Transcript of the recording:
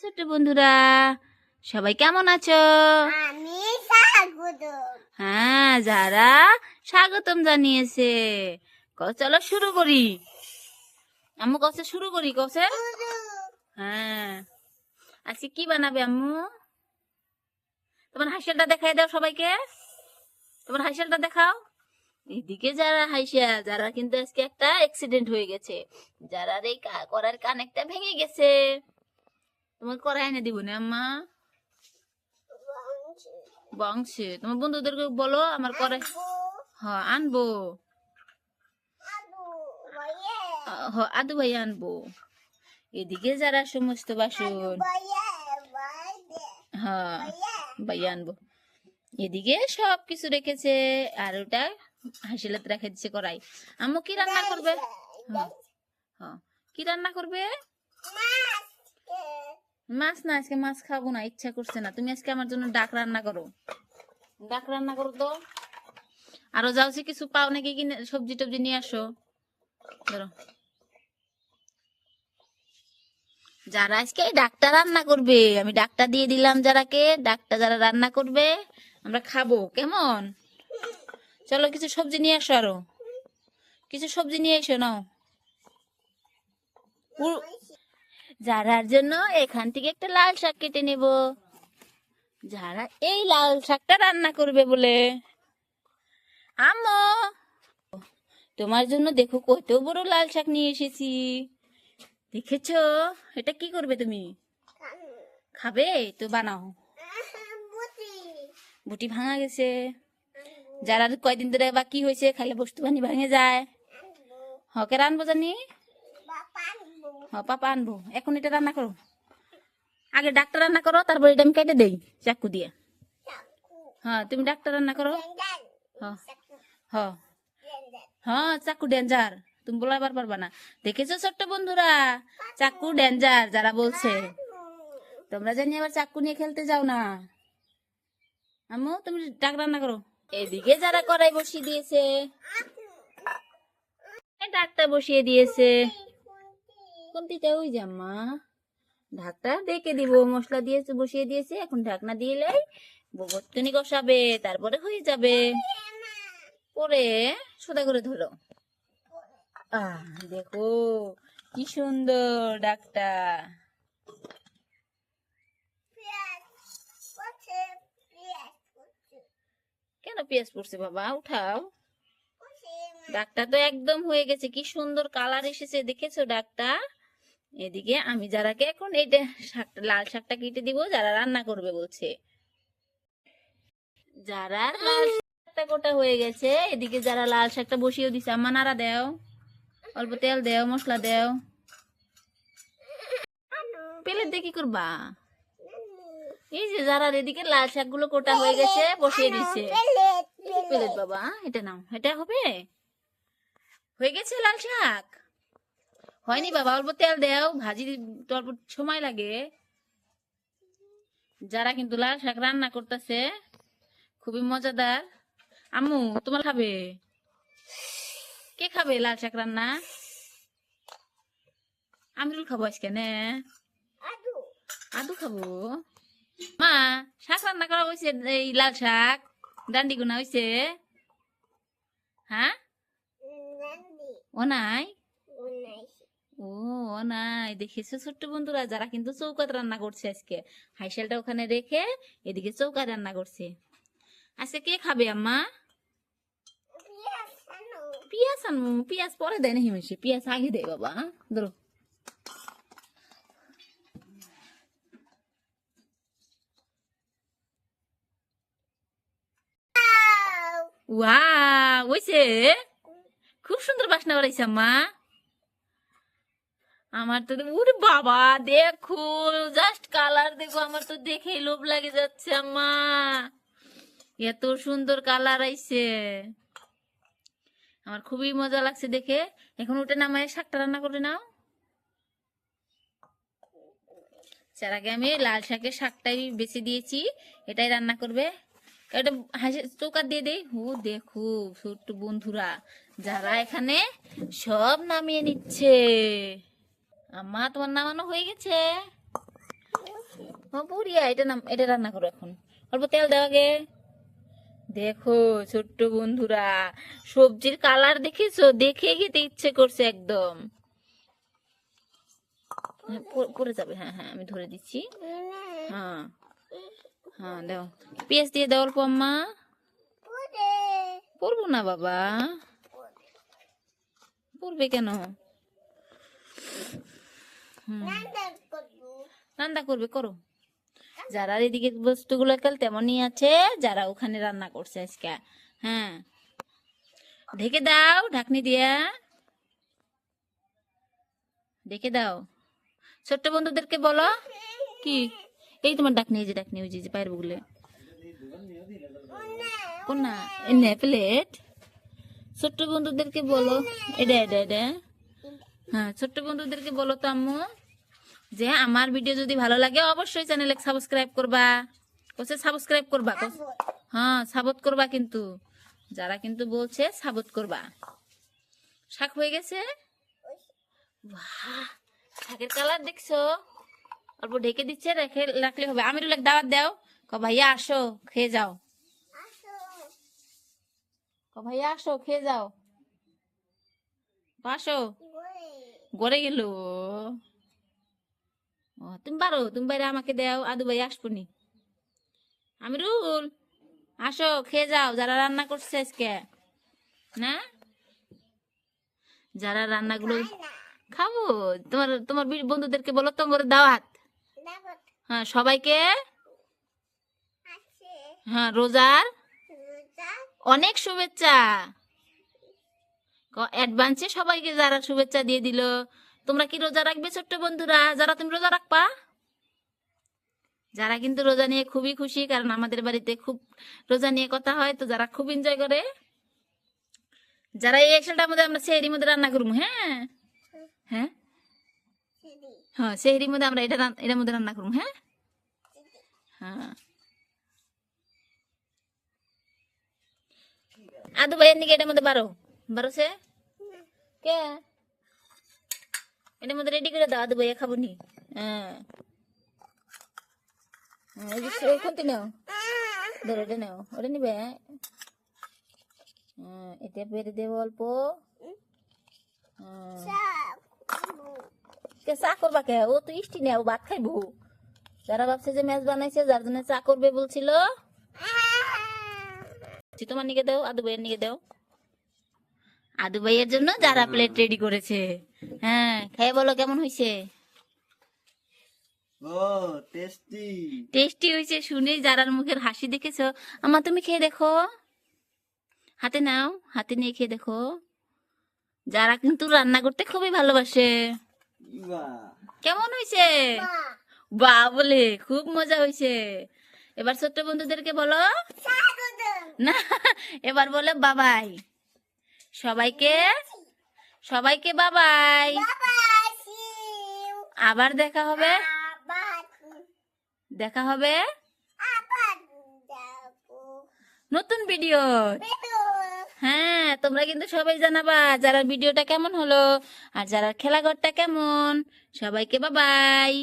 ছোট্ট বন্ধুরা, সবাই কেমন আছো? আমি স্বাগতম। হ্যাঁ, যারা স্বাগতম জানিয়েছে। চলো শুরু করি। আম্মু কসে শুরু করি কসে। হ্যাঁ, আজকে কি বানাবে আম্মু? তোমার হাসিলটা দেখাই দাও সবাইকে। তোমার হাসিলটা দেখাও। এদিকে যারা হাসিয়া, যারা কিন্তু আজকে একটা অ্যাক্সিডেন্ট হয়ে গেছে, যারা এই করার কানেকটা ভেঙে গেছে। তোমার করা এনে দিব না আম্মা? বংশে তোমার বন্ধুদেরকে বলো আমার করে। হ্যাঁ আনবো। আদু ভাই আনবো। এদিকে যারা সমস্ত বাসন, হ্যাঁ ভাই আনবো। এদিকে সব কিছু রেখেছে, আর ওটা হাসিলাতে রেখে দিচ্ছে করাই। আম্মু কি রান্না করবে? হ্যাঁ হ্যাঁ, কি রান্না করবে? মাছ না, আজকে মাছ খাবো না, ইচ্ছা করছে না। তুমি আজকে আমার জন্য ডাক রান্না করো। ডাক রান্না করো তো। আরো যাও যে কিছু পাও নাকি, কিনে সবজি টবজি নিয়ে আসো। ধরো, যারা আজকে ডাকটা রান্না করবে, আমি ডাকটা দিয়ে দিলাম। যারাকে ডাকটা যারা রান্না করবে আমরা খাবো, কেমন? চলো কিছু সবজি নিয়ে আসো, আরো কিছু সবজি নিয়ে এসো। নাও যারার জন্য এখান থেকে একটা লাল শাক কেটে নেব। যারা এই লাল শাকটা রান্না করবে বলে। আম্মু, তোমার জন্য দেখো কত বড় লাল শাক নিয়ে এসেছি। দেখেছো? এটা কি করবে তুমি? খাবে তো? বানাও। বুটি ভাঙা গেছে। যারা কয়দিন ধরে বা কি হয়েছে, খাইলে বস্তু বানি ভাঙে যায়। হকে রানবো জানি। হ পাপা আনবো। এখন এটা রান্না করো। আগে ডাক্তার রান্না করো, তারপর এটা আমি কেটে দেই চাকু দিয়ে। হ্যাঁ তুমি ডাক্তার রান্না করো। হ্যাঁ হ্যাঁ, চাকু ডেঞ্জার, তুমি বলাবার পারবা না। দেখেছো ছোট্ট বন্ধুরা, চাকু ডেঞ্জার যারা বলছে, তোমরা জানি আবার চাকু নিয়ে খেলতে যাও না। আম্মু তুমি ডাক রান্না করো। এদিকে যারা কড়াই বসিয়ে দিয়েছে, ডাকটা বসিয়ে দিয়েছে। কোনটিতে? ওই জাম্মা ঢাকটা ডেকে দিব, মশলা দিয়েছে বসিয়ে দিয়েছে। এখন ঢাকনা দিলেই বগরটুনি কষাবে, তারপরে হয়ে যাবে। পরে সোদা করে ধরো। দেখো কি সুন্দর ডাকটা। কেন পেঁয়াজ পড়ছে বাবা? উঠাও। ডাকটা তো একদম হয়ে গেছে, কি সুন্দর কালার এসেছে, দেখেছো ডাকটা? এদিকে আমি যারাকে এখন এইটা শাকটা, লাল শাকটা কেটে দিব, যারা রান্না করবে বলছে। যারা লাল শাকটা গোটা হয়ে গেছে, এদিকে যারা লাল শাকটা বসিয়ে দিছে। আম্মা নাড়া দেও, অল্প তেল দেও, মশলা দেও। পেলে দিয়ে কি করবা? এই যে যারা এদিকে লাল শাক গুলো কোটা হয়ে গেছে বসিয়ে দিছে। প্লেট বাবা, এটা নাও। এটা হবে? হয়ে গেছে লাল শাক? হয়নি বাবা, অল্প তেল দেও, ভাজি তো অল্প সময় লাগে। যারা কিন্তু লাল শাক রান্না করতেছে খুবই মজাদার। আম্মু তোমার খাবে? কে খাবে লাল শাক রান্না? আমিরুল খাবো আজকে নে। আদু খাবো। মা, শাক রান্না করা হয়েছে, এই লাল শাক ডান্ডি গুনা হয়েছে। হ্যাঁ, ও নাই। ও নাই, দেখেছো ছোট্ট বন্ধুরা, যারা কিন্তু চৌকাত রান্না করছে আজকে। হাইশেলটা ওখানে রেখে এদিকে চৌকা রান্না করছে। আজকে কে খাবে আম্মা? পিয়াজ আনবো। পিয়াজ পরে দেয় না হিমেশে, পিয়াজ আগে দেয় বাবা। ধরো, ওয়াও ওইছে, খুব সুন্দর বাসনা বাড়াইছে আম্মা। আমার তো ওরে বাবা, দেখো জাস্ট কালার দেখো, আমার তো দেখেই লোভ লাগে যাচ্ছে আম্মা। এত সুন্দর কালার আইছে, আমার খুবই মজা লাগছে দেখে। এখন ওটা নামায় শাকটা রান্না করে নাও। তার আগে আমি লাল শাকের শাকটাই বেছে দিয়েছি, এটাই রান্না করবে। এটা চৌকা দিয়ে দেই। ও দেখো ছোট্ট বন্ধুরা, যারা এখানে সব নামিয়ে নিচ্ছে। আম্মা তোমার নামানো হয়ে গেছে? বুড়িয়া, এটা রান্না করো এখন। অল্প তেল দাও আগে। দেখো ছোট্ট বন্ধুরা, সবজির কালার দেখেছো? দেখে খেতে ইচ্ছে করছে একদম। হ্যাঁ, পড়ে যাবে। হ্যাঁ হ্যাঁ, আমি ধরে দিচ্ছি। হ্যাঁ হ্যাঁ, দাও। পেঁয়াজ দিয়ে দাও অল্প আম্মা। পড়বো না বাবা, পড়বে কেন? রান্না করবে, করো। যারা এদিকে বস্তুগুলো কাল তেমনই আছে, যারা ওখানে রান্না করছে আজকে। হ্যাঁ, ঢেকে দাও ঢাকনি দিয়া, ঢেকে দাও। ছোট্ট বন্ধুদেরকে বলো। কি? এই তোমার ডাকনি, এই যে ডাকনি, ওই যে পায়ের বুগলে কোন না এনে প্লেট। ছোট্ট বন্ধুদেরকে বলো। এটা এটা এটা হ্যাঁ, ছোট্ট বন্ধুদেরকে বলো তো আম্মু, যে আমার ভিডিও যদি ভালো লাগে অবশ্যই চ্যানেলে সাবস্ক্রাইব করবা। বলছে সাবস্ক্রাইব করবা। হ্যাঁ, সাবত করবা কিন্তু। যারা কিন্তু বলছে সাবত করবা। শাক হয়ে গেছে। বাহ, শাকের কালার দেখছো? অল্প ঢেকে দিচ্ছে, রেখে রাখলে হবে। আমিরুল এক দাওয়াত দাও। ভাইয়া আসো, খেয়ে যাও। ভাইয়া আসো, খেয়ে যাও। আসো। গড়ে গেল। ও, তুমি পারো, তুমি বাইরে আমাকে দাও। আদু ভাই আসবো নি। আমিরুল আসো, খেয়ে যাও। যারা রান্না করছে আজকে, না যারা রান্নাগুলো খাবো, তোমার তোমার বন্ধুদেরকে বলো তো করে দাওয়াত। হ্যাঁ, সবাইকে। হ্যাঁ, রোজার অনেক শুভেচ্ছা। অ্যাডভান্সে সবাইকে যারা শুভেচ্ছা দিয়ে দিল। তোমরা কি রোজা রাখবে ছোট্ট বন্ধুরা? যারা তুমি রোজা রাখবা, যারা কিন্তু রোজা নিয়ে খুবই খুশি, কারণ আমাদের বাড়িতে খুব রোজা নিয়ে কথা হয়, তো যারা খুব এনজয় করে, যারা এই একশোটার মধ্যে আমরা সেহরির মধ্যে রান্না করবো। হ্যাঁ হ্যাঁ হ্যাঁ, সেহরির মধ্যে আমরা এটার মধ্যে রান্না করবো। হ্যাঁ হ্যাঁ, আদু ভাইয়ের নিকে এটার মধ্যে বারো বারো সে কে এটার মধ্যে রেডি করে দাও। আদু ভাইয়া খাবো নি। হ্যাঁ, ওই খুন্তি নাও, ধরো এটা নাও, ওটা নিবে। এটা বেড়ে দেবো অল্প। কে চা করবা কে? ও তো ইষ্টি নেই, ও ভাত খাইবো। যারা ভাবছে যে ম্যাচ বানাইছে, যার জন্য চা করবে বলছিল, তোমার নিকে দাও, আদু ভাইয়ের নিকে দাও। আদু ভাইয়ের জন্য যারা প্লেট রেডি করেছে। হ্যাঁ, খেয়ে বলো কেমন হয়েছে। ও টেস্টি। টেস্টি হয়েছে শুনে যারার মুখের হাসি দেখেছো। আমা তুমি খেয়ে দেখো, হাতে নাও, হাতে নিয়ে খেয়ে দেখো। যারা কিন্তু রান্না করতে খুবই ভালোবাসে। কেমন হয়েছে? বা বলে খুব মজা হয়েছে। এবার ছোট্ট বন্ধুদেরকে বলো না, এবার বলে বাবাই। সবাইকে সবাইকে বাবাই। আবার দেখা হবে, দেখা হবে নতুন ভিডিও। হ্যাঁ, তোমরা কিন্তু সবাই জানাবা যারা ভিডিওটা কেমন হলো, আর যারা খেলাঘরটা কেমন। সবাইকে বাবাই।